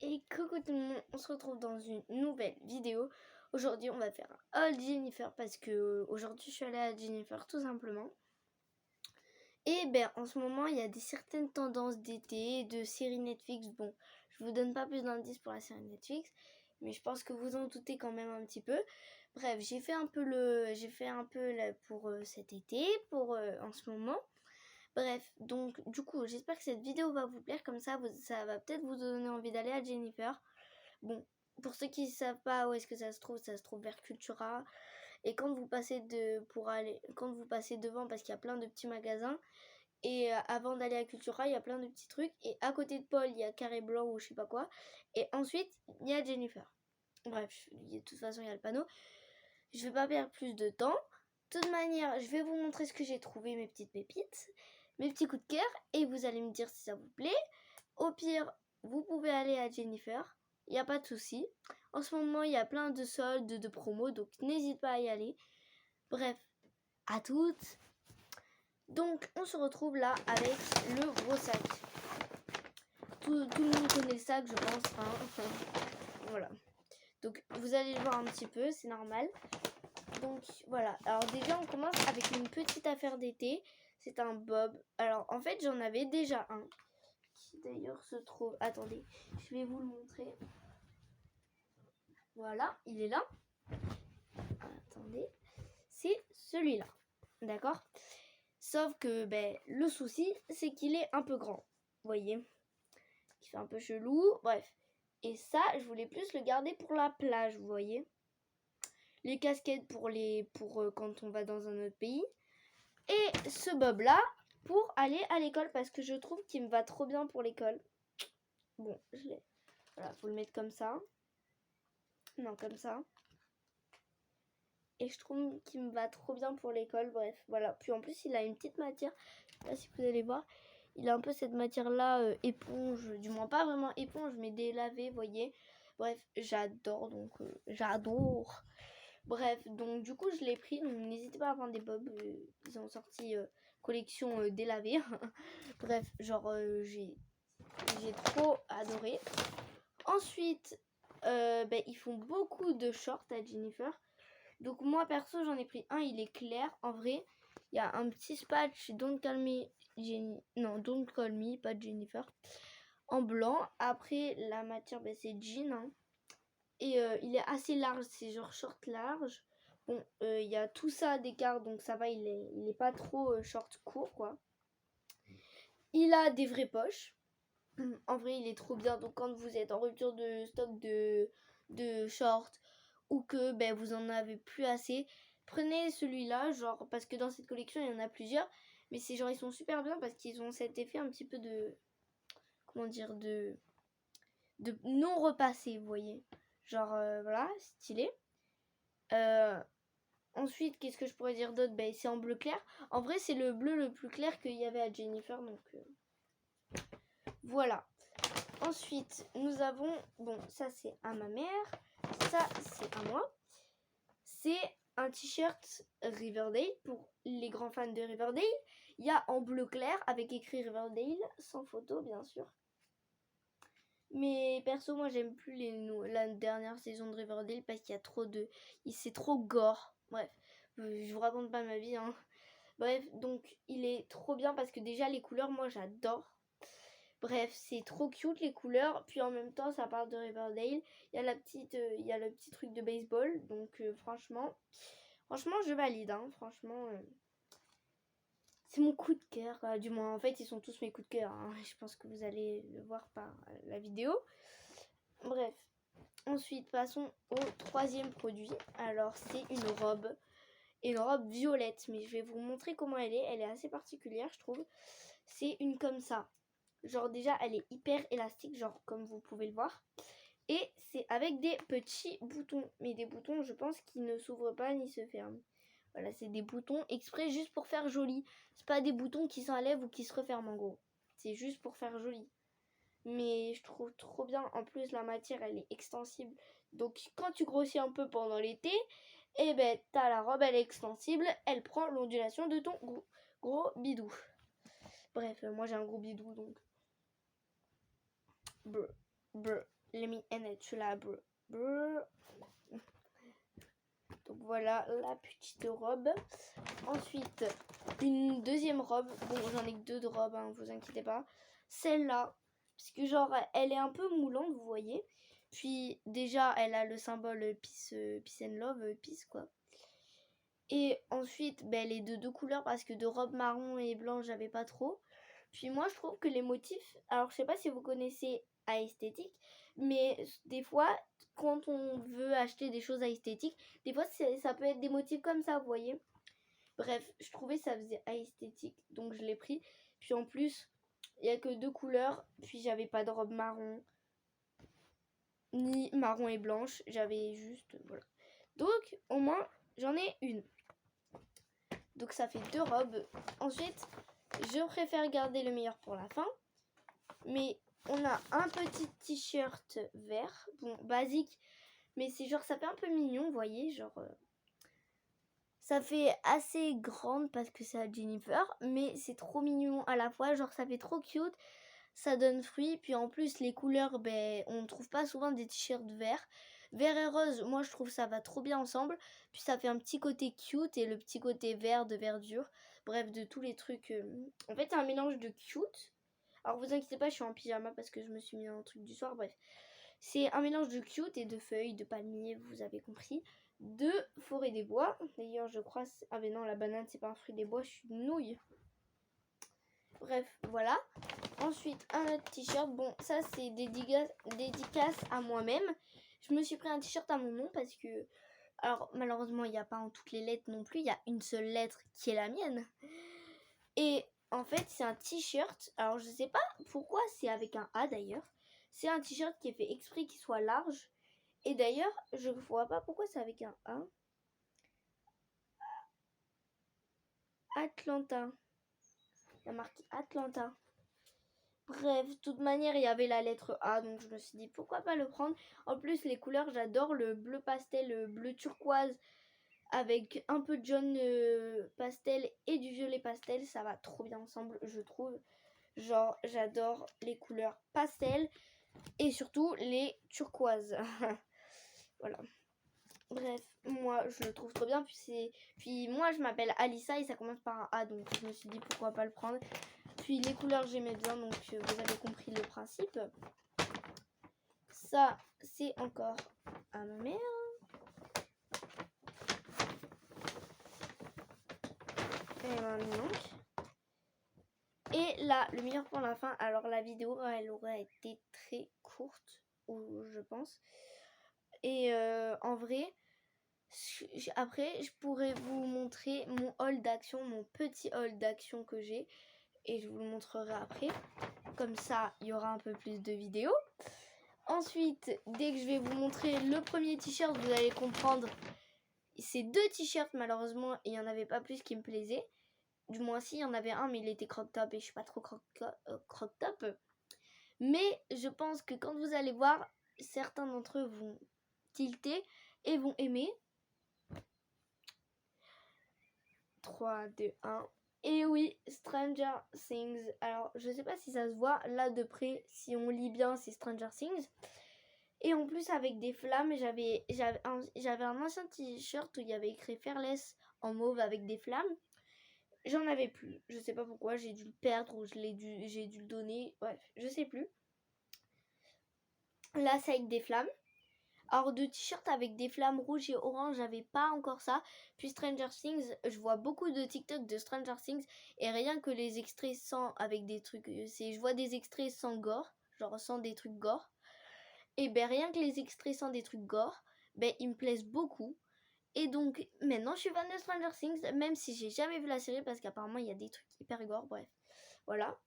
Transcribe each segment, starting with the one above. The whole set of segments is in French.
Et coucou tout le monde, on se retrouve dans une nouvelle vidéo. Aujourd'hui on va faire un haul Jennifer parce que aujourd'hui je suis allée à Jennifer tout simplement. Et ben en ce moment il y a certaines tendances d'été, de séries Netflix. Bon, je vous donne pas plus d'indices pour la série Netflix, mais je pense que vous en doutez quand même un petit peu. Bref, j'ai fait un peu pour cet été, en ce moment. Bref, donc du coup j'espère que cette vidéo va vous plaire, comme ça ça va peut-être vous donner envie d'aller à Jennifer. Bon, pour ceux qui ne savent pas où est-ce que ça se trouve vers Cultura. Et quand vous passez devant, parce qu'il y a plein de petits magasins, et avant d'aller à Cultura, il y a plein de petits trucs. Et à côté de Paul, il y a Carré Blanc ou je sais pas quoi. Et ensuite, il y a Jennifer. Bref, de toute façon, il y a le panneau. Je vais pas perdre plus de temps. De toute manière, je vais vous montrer ce que j'ai trouvé, mes petites pépites, mes petits coups de cœur, et vous allez me dire si ça vous plaît. Au pire, vous pouvez aller à Jennifer. Il n'y a pas de souci. En ce moment, il y a plein de soldes, de promos, donc n'hésite pas à y aller. Bref, à toutes. Donc, on se retrouve là avec le gros sac. Tout le monde connaît le sac, je pense. Voilà. Donc, vous allez le voir un petit peu, c'est normal. Donc, voilà. Alors, déjà, on commence avec une petite affaire d'été. C'est un bob. Alors, en fait, j'en avais déjà un. Qui d'ailleurs se trouve... Attendez, je vais vous le montrer. Voilà, il est là. Attendez, c'est celui-là. D'accord? Sauf que le souci, c'est qu'il est un peu grand. Vous voyez? Il fait un peu chelou. Bref. Et ça, je voulais plus le garder pour la plage, vous voyez? Les casquettes pour quand on va dans un autre pays. Et ce bob-là pour aller à l'école parce que je trouve qu'il me va trop bien pour l'école. Bon, je l'ai. Voilà, faut le mettre comme ça. Non, comme ça. Et je trouve qu'il me va trop bien pour l'école. Bref, voilà. Puis en plus, il a une petite matière. Je sais pas si vous allez voir. Il a un peu cette matière-là, éponge. Du moins, pas vraiment éponge, mais délavé, vous voyez. Bref, j'adore. Donc, j'adore. Bref, donc du coup, je l'ai pris. Donc, n'hésitez pas à prendre des bobs. Ils ont sorti collection délavée. Bref, genre, j'ai trop adoré. Ensuite, ils font beaucoup de shorts à Jennifer. Donc moi perso j'en ai pris un, il est clair. En vrai, il y a un petit patch Don't Call Me Don't Call Me, pas Jennifer, en blanc. Après la matière c'est jean, hein. Et il est assez large, c'est genre short large. Bon, il y a tout ça d'écart, donc ça va, il est pas trop short court quoi. Il a des vraies poches. En vrai il est trop bien, donc quand vous êtes en rupture de stock de shorts ou que vous en avez plus assez, prenez celui-là, genre parce que dans cette collection il y en a plusieurs, mais c'est genre ils sont super bien parce qu'ils ont cet effet un petit peu de, comment dire, de non repassé, vous voyez, genre voilà, stylé. Ensuite, qu'est-ce que je pourrais dire d'autre? C'est en bleu clair. En vrai c'est le bleu le plus clair qu'il y avait à Jennifer, donc voilà. Ensuite nous avons, bon ça c'est à ma mère, ça c'est à moi. C'est un t-shirt Riverdale pour les grands fans de Riverdale. Il y a en bleu clair avec écrit Riverdale, sans photo bien sûr. Mais perso, moi j'aime plus la dernière saison de Riverdale parce qu'il y a c'est trop gore. Bref, je vous raconte pas ma vie, hein. Bref, donc il est trop bien parce que déjà les couleurs, moi j'adore. Bref, c'est trop cute les couleurs. Puis en même temps, ça parle de Riverdale. Il y a le petit truc de baseball. Donc franchement, je valide. Hein. Franchement, c'est mon coup de cœur. Du moins, en fait, ils sont tous mes coups de cœur. Hein. Je pense que vous allez le voir par la vidéo. Bref. Ensuite, passons au troisième produit. Alors, c'est une robe. Une robe violette. Mais je vais vous montrer comment elle est. Elle est assez particulière, je trouve. C'est une comme ça. Genre déjà elle est hyper élastique, genre comme vous pouvez le voir. Et c'est avec des petits boutons. Mais des boutons je pense qui ne s'ouvrent pas ni se ferment. Voilà, c'est des boutons exprès juste pour faire joli. C'est pas des boutons qui s'enlèvent ou qui se referment en gros. C'est juste pour faire joli. Mais je trouve trop bien. En plus la matière elle est extensible. Donc quand tu grossis un peu pendant l'été, t'as la robe, elle est extensible. Elle prend l'ondulation de ton gros bidou. Bref, moi j'ai un gros bidou donc... let me end it to la brr. Donc voilà la petite robe. Ensuite, une deuxième robe. Bon, j'en ai que deux de robes, hein, vous inquiétez pas. Celle-là, parce que genre, elle est un peu moulante, vous voyez. Puis déjà, elle a le symbole peace and love, peace quoi. Et ensuite, ben, elle est de deux couleurs parce que de robe marron et blanc, j'avais pas trop. Puis moi, je trouve que les motifs, alors je sais pas si vous connaissez à esthétique, mais des fois, quand on veut acheter des choses à esthétique, des fois ça peut être des motifs comme ça, vous voyez. Bref, je trouvais ça faisait à esthétique, donc je l'ai pris. Puis en plus, il y a que deux couleurs, puis j'avais pas de robe marron, ni marron et blanche, j'avais juste, voilà. Donc, au moins, j'en ai une. Donc ça fait deux robes. Ensuite, je préfère garder le meilleur pour la fin. Mais on a un petit t-shirt vert. Bon, basique. Mais c'est genre, ça fait un peu mignon, vous voyez. Genre, ça fait assez grande parce que c'est à Jennifer. Mais c'est trop mignon à la fois. Genre, ça fait trop cute. Ça donne fruit. Puis en plus, les couleurs, ben, on ne trouve pas souvent des t-shirts verts. Vert et rose, moi je trouve ça va trop bien ensemble. Puis ça fait un petit côté cute et le petit côté vert de verdure. Bref, de tous les trucs. En fait, c'est un mélange de cute. Alors vous inquiétez pas, je suis en pyjama parce que je me suis mis dans un truc du soir. Bref, c'est un mélange de cute et de feuilles, de palmiers, vous avez compris. De forêt des bois. D'ailleurs, je crois. Ah, mais non, la banane, c'est pas un fruit des bois, je suis une nouille. Bref, voilà. Ensuite, un autre t-shirt. Bon, ça, c'est dédicace à moi-même. Je me suis pris un t-shirt à mon nom parce que... Alors, malheureusement, il n'y a pas en toutes les lettres non plus. Il y a une seule lettre qui est la mienne. Et en fait, c'est un t-shirt. Alors, je sais pas pourquoi c'est avec un A d'ailleurs. C'est un t-shirt qui est fait exprès qu'il soit large. Et d'ailleurs, je ne vois pas pourquoi c'est avec un A. Atlanta. Il y a marqué Atlanta. Bref, de toute manière, il y avait la lettre A, donc je me suis dit pourquoi pas le prendre. En plus, les couleurs, j'adore le bleu pastel, le bleu turquoise avec un peu de jaune pastel et du violet pastel. Ça va trop bien ensemble, je trouve. Genre, j'adore les couleurs pastel et surtout les turquoises. Voilà. Bref, moi, je le trouve trop bien. Puis moi, je m'appelle Alissa et ça commence par un A, donc je me suis dit pourquoi pas le prendre. Puis les couleurs j'aimais bien, donc vous avez compris le principe. Ça, c'est encore à ma mère. Et là, le meilleur pour la fin. Alors la vidéo, elle aurait été très courte, je pense. Et en vrai, après, je pourrais vous montrer mon haul d'action, mon petit haul d'action que j'ai. Et je vous le montrerai après. Comme ça, il y aura un peu plus de vidéos. Ensuite, dès que je vais vous montrer le premier t-shirt, vous allez comprendre. C'est deux t-shirts, malheureusement, il n'y en avait pas plus qui me plaisaient. Du moins, si, il y en avait un, mais il était crop top et je suis pas trop crop top. Mais je pense que quand vous allez voir, certains d'entre eux vont tilter et vont aimer. 3, 2, 1... Et oui, Stranger Things. Alors, je sais pas si ça se voit là de près. Si on lit bien, c'est Stranger Things. Et en plus, avec des flammes, j'avais un ancien t-shirt où il y avait écrit Fearless en mauve avec des flammes. J'en avais plus. Je sais pas pourquoi. J'ai dû le perdre ou j'ai dû le donner. Bref, je sais plus. Là, c'est avec des flammes. Alors de t-shirt avec des flammes rouges et oranges, j'avais pas encore ça. Puis Stranger Things, je vois beaucoup de TikTok de Stranger Things et rien que les extraits sans avec des trucs, je vois des extraits sans gore, genre sans des trucs gore. Et ben rien que les extraits sans des trucs gore, ben ils me plaisent beaucoup. Et donc maintenant je suis fan de Stranger Things, même si j'ai jamais vu la série parce qu'apparemment il y a des trucs hyper gore, bref. Voilà.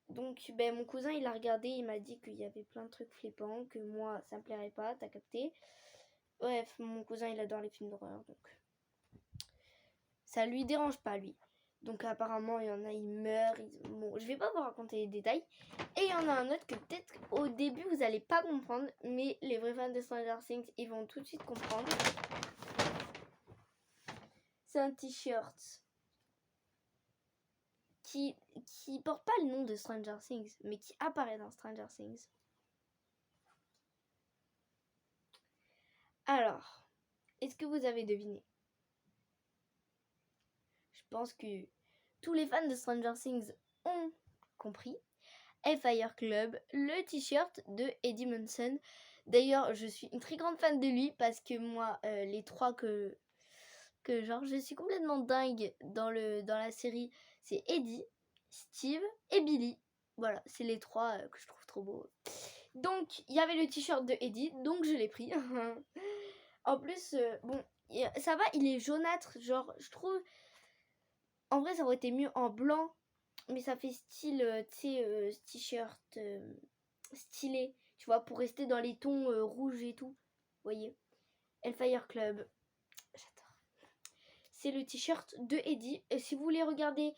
Donc ben mon cousin il a regardé, il m'a dit qu'il y avait plein de trucs flippants, que moi ça me plairait pas, t'as capté. Bref, mon cousin il adore les films d'horreur, donc ça lui dérange pas lui. Donc apparemment il y en a, ils meurent, bon je vais pas vous raconter les détails. Et il y en a un autre que peut-être au début vous allez pas comprendre, mais les vrais fans de Stranger Things ils vont tout de suite comprendre. C'est un t-shirt qui porte pas le nom de Stranger Things, mais qui apparaît dans Stranger Things. Alors, est-ce que vous avez deviné? Je pense que tous les fans de Stranger Things ont compris. Hellfire Club, le t-shirt de Eddie Munson. D'ailleurs, je suis une très grande fan de lui parce que moi, les trois que genre je suis complètement dingue dans la série, c'est Eddie, Steve et Billy. Voilà, c'est les trois que je trouve trop beaux. Donc, il y avait le t-shirt de Eddie, donc je l'ai pris. En plus, bon, ça va, il est jaunâtre, genre, je trouve. En vrai, ça aurait été mieux en blanc, mais ça fait style, tu sais, t-shirt stylé, tu vois, pour rester dans les tons rouges et tout. Vous voyez, Hellfire Club, j'adore. C'est le t-shirt de Eddie. Et si vous voulez regarder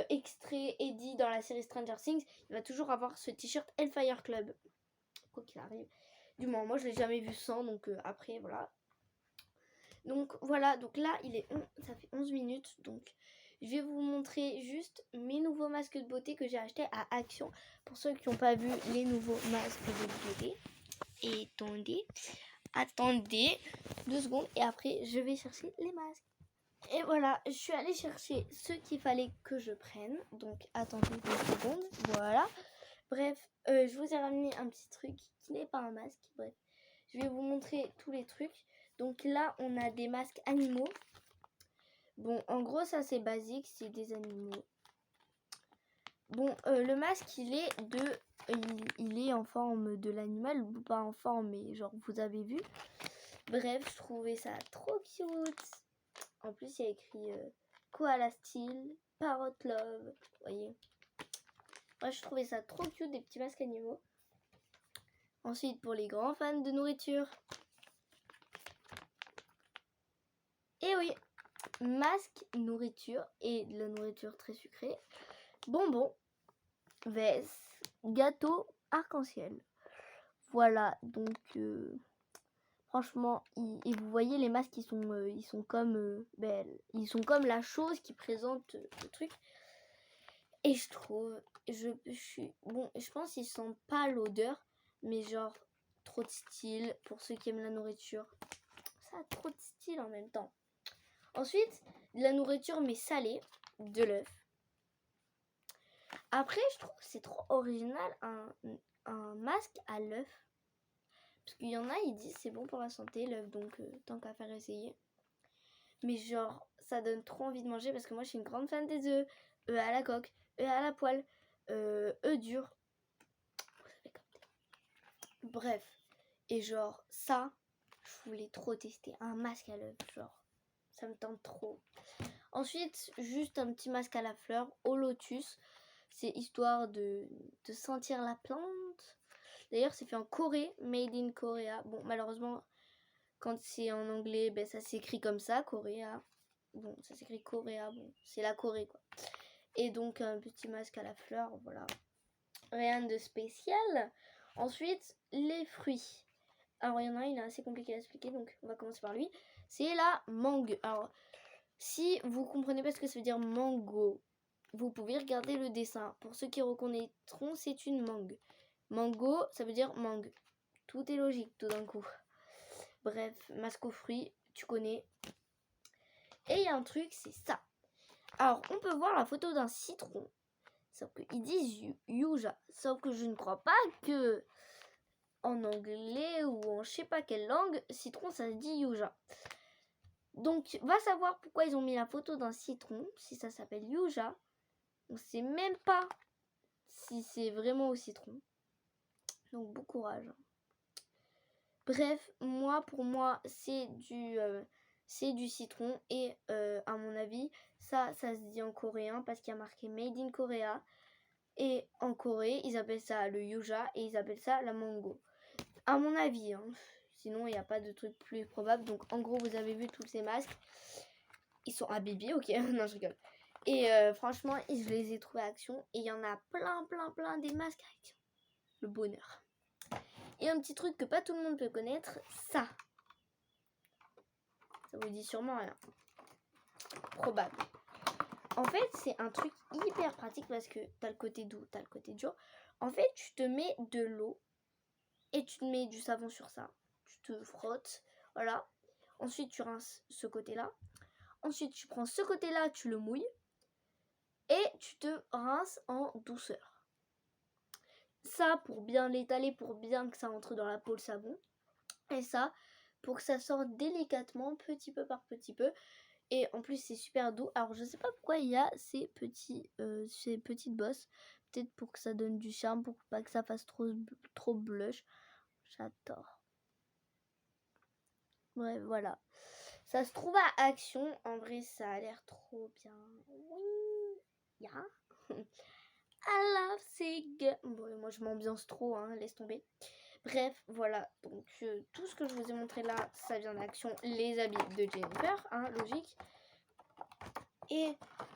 extrait Eddie dans la série Stranger Things, il va toujours avoir ce t-shirt Hellfire Club, quoi qu'il arrive. Du moins, moi je l'ai jamais vu sans, donc après, voilà. Donc voilà, donc là, ça fait 11 minutes, donc je vais vous montrer juste mes nouveaux masques de beauté que j'ai achetés à Action. Pour ceux qui n'ont pas vu les nouveaux masques de beauté. Et attendez 2 secondes et après je vais chercher les masques. Et voilà, je suis allée chercher ce qu'il fallait que je prenne. Donc attendez 2 secondes, voilà. Bref, je vous ai ramené un petit truc qui n'est pas un masque. Bref, je vais vous montrer tous les trucs. Donc là, on a des masques animaux. Bon, en gros, ça c'est basique, c'est des animaux. Bon, le masque, il est en forme de l'animal, pas en forme, mais genre vous avez vu. Bref, je trouvais ça trop cute. En plus, il y a écrit Koala Style, Parrot Love, vous voyez. Moi, je trouvais ça trop cute, des petits masques animaux. Ensuite, pour les grands fans de nourriture. Et oui, masque, nourriture et de la nourriture très sucrée. Bonbons, veste, gâteau, arc-en-ciel. Voilà, donc franchement, et vous voyez les masques, ils sont comme la chose qui présente le truc. Et je trouve, je pense qu'ils sentent pas l'odeur, mais genre trop de style pour ceux qui aiment la nourriture. Ça a trop de style en même temps. Ensuite, de la nourriture mais salée, de l'œuf. Après, je trouve que c'est trop original un masque à l'œuf. Parce qu'il y en a, ils disent c'est bon pour la santé, l'œuf, donc tant qu'à faire essayer. Mais genre, ça donne trop envie de manger parce que moi, je suis une grande fan des œufs. Œufs à la coque, œufs à la poêle, œufs durs. Vous avez capté. Bref. Et genre, ça, je voulais trop tester. Un masque à l'œuf, genre, ça me tente trop. Ensuite, juste un petit masque à la fleur au lotus. C'est histoire de sentir la plante. D'ailleurs, c'est fait en Corée, made in Korea. Bon, malheureusement, quand c'est en anglais, ben, ça s'écrit comme ça, Korea. Bon, ça s'écrit Korea, bon, c'est la Corée, quoi. Et donc, un petit masque à la fleur, voilà. Rien de spécial. Ensuite, les fruits. Alors, il y en a un, il est assez compliqué à expliquer, donc on va commencer par lui. C'est la mangue. Alors, si vous comprenez pas ce que ça veut dire mango, vous pouvez regarder le dessin. Pour ceux qui reconnaîtront, c'est une mangue. Mango, ça veut dire mangue. Tout est logique tout d'un coup. Bref, masque aux fruits, tu connais. Et il y a un truc, c'est ça. Alors, on peut voir la photo d'un citron. Sauf qu'ils disent Yuja. Sauf que je ne crois pas que en anglais ou en je sais pas quelle langue, citron ça se dit Yuja. Donc, va savoir pourquoi ils ont mis la photo d'un citron, si ça s'appelle Yuja. On sait même pas si c'est vraiment au citron. Donc, bon courage. Bref, pour moi, c'est du citron. Et à mon avis, ça se dit en coréen parce qu'il y a marqué Made in Korea. Et en Corée, ils appellent ça le yuja et ils appellent ça la mango. À mon avis, hein. Sinon il n'y a pas de truc plus probable. Donc en gros, vous avez vu tous ces masques. Ils sont à Bibi, ok. Non, je rigole. Et franchement, je les ai trouvés à Action. Et il y en a plein des masques à Action. Le bonheur. Et un petit truc que pas tout le monde peut connaître, ça. Ça vous dit sûrement rien. Probable. En fait, c'est un truc hyper pratique parce que t'as le côté doux, t'as le côté dur. En fait, tu te mets de l'eau et tu te mets du savon sur ça. Tu te frottes Voilà. Ensuite, tu rinces ce côté-là. Ensuite, tu prends ce côté-là, tu le mouilles. Et tu te rinces en douceur. Ça, pour bien l'étaler, pour bien que ça entre dans la peau le savon. Et ça, pour que ça sorte délicatement, petit peu par petit peu. Et en plus, c'est super doux. Alors, je sais pas pourquoi il y a ces petites bosses. Peut-être pour que ça donne du charme, pour pas que ça fasse trop blush. J'adore. Bref, voilà. Ça se trouve à Action. En vrai, ça a l'air trop bien. Oui. Yeah. I love Sig. Bon, moi, je m'ambiance trop, hein. Laisse tomber. Bref, voilà. Donc, tout ce que je vous ai montré là, ça vient d'Action. Les habits de Jennifer, hein, logique. Et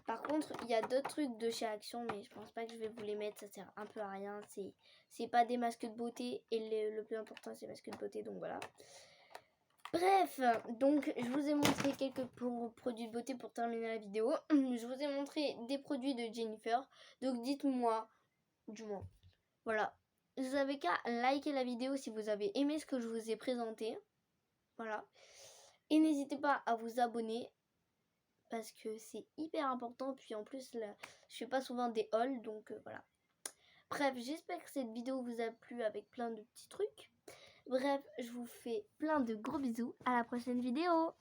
par contre, il y a d'autres trucs de chez Action, mais je pense pas que je vais vous les mettre. Ça sert un peu à rien. C'est pas des masques de beauté. Et le plus important, c'est les masques de beauté. Donc voilà. Bref, donc je vous ai montré quelques produits de beauté pour terminer la vidéo. Je vous ai montré des produits de Jennifer. Donc dites-moi, du moins, voilà. Vous avez qu'à liker la vidéo si vous avez aimé ce que je vous ai présenté. Voilà. Et n'hésitez pas à vous abonner parce que c'est hyper important. Puis en plus, là, je fais pas souvent des hauls, donc voilà. Bref, j'espère que cette vidéo vous a plu avec plein de petits trucs. Bref, je vous fais plein de gros bisous. À la prochaine vidéo.